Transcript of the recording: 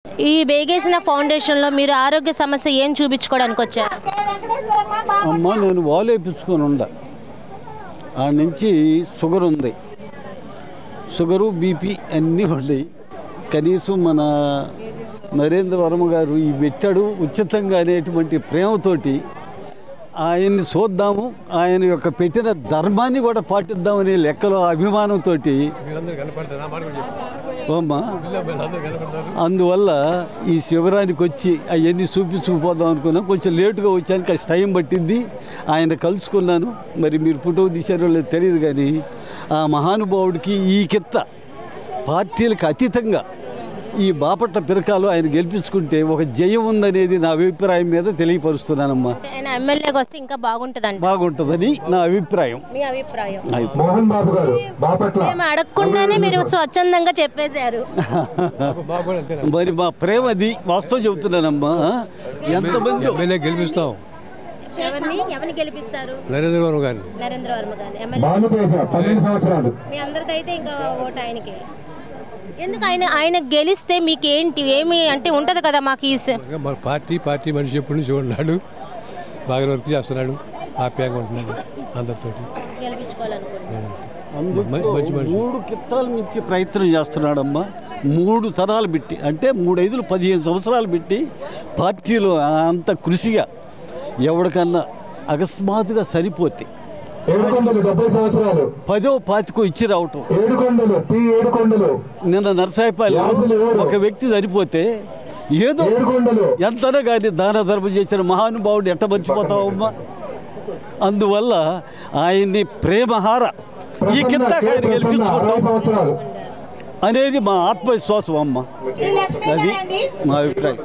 ఈ వేగేసిన ఫౌండేషన్లో మీరు ఆరోగ్య సమస్య ఏం చూపించుకోవడానికి వచ్చారు? అమ్మ నేను వాలు వేయించుకొని ఉండ ఆ నుంచి షుగర్ ఉంది, షుగరు బీపీ అన్నీ ఉన్నాయి. కనీసం మన నరేంద్ర వర్మ గారు ఈ పెట్టాడు ఉచితంగా అనేటువంటి ప్రేమతోటి ఆయన్ని చూద్దాము, ఆయన యొక్క పెట్టిన ధర్మాన్ని కూడా పాటిద్దామనే లెక్కలో అభిమానంతో అందువల్ల ఈ శిబిరానికి వచ్చి అవన్నీ చూపించుకుపోదాం అనుకున్నాం. కొంచెం లేటుగా వచ్చాను, కాస్త టైం పట్టింది. ఆయన కలుసుకున్నాను. మరి మీరు ఫోటో తీశారో లేదో తెలియదు, కానీ ఆ మహానుభావుడికి ఈ కిత్త పార్టీలకు అతీతంగా ఈ బాపట్ల పిరకాలు ఆయన గెలిపించుకుంటే ఒక జయం ఉందనేది నా అభిప్రాయం మీద తెలియపరుస్తున్నానమ్మా. ఎమ్మెల్యేగా వస్తే ఇంకా బాగుంటుందని నా అభిప్రాయం. అడగకుండానే మీరు స్వచ్ఛందంగా చెప్పేశారు. మరి మా ప్రేమ అది వాస్తవం చెబుతున్నానమ్మా. ఎంతమంది గెలిపిస్తాం? ఎవరిని గెలిపిస్తారు? నరేంద్ర వర్మ గారిని. నరేంద్ర వర్మ గారిని. మీ అందరికైతే ఇంకా ఓటు ఆయనకి. ఎందుకు ఆయన గెలిస్తే మీకేంటి ఏమి అంటే ఉంటుంది కదా? మాకు పార్టీ మనిషి ఎప్పటి నుంచి ఉన్నాడు, బాగా వర్క్ చేస్తున్నాడు, హ్యాపీగా ఉంటున్నాడు అందరితో. మూడు కిత్తాల నుంచి ప్రయత్నం చేస్తున్నాడమ్మా. 3 తరాలు పెట్టి, అంటే 3, 5, 15 సంవత్సరాలు పెట్టి పార్టీలో అంత కృషిగా ఎవరికన్నా అకస్మాత్తుగా సరిపోతే 770 సంవత్సరాలు 10వ 25 ఇచ్చి రావటం. 7 నిన్న నరసాయిపాలి ఒక వ్యక్తి సరిపోతే ఏదో ఎంతనే కానీ దాన ధర్మం చేసిన మహానుభావుడు ఎట్ట మర్చిపోతావమ్మా. అందువల్ల ఆయన్ని ప్రేమహార ఈ కింద ఆయన గెలిపించుకుంటాం అనేది మా ఆత్మవిశ్వాసం అమ్మ. అది మా అభిప్రాయం.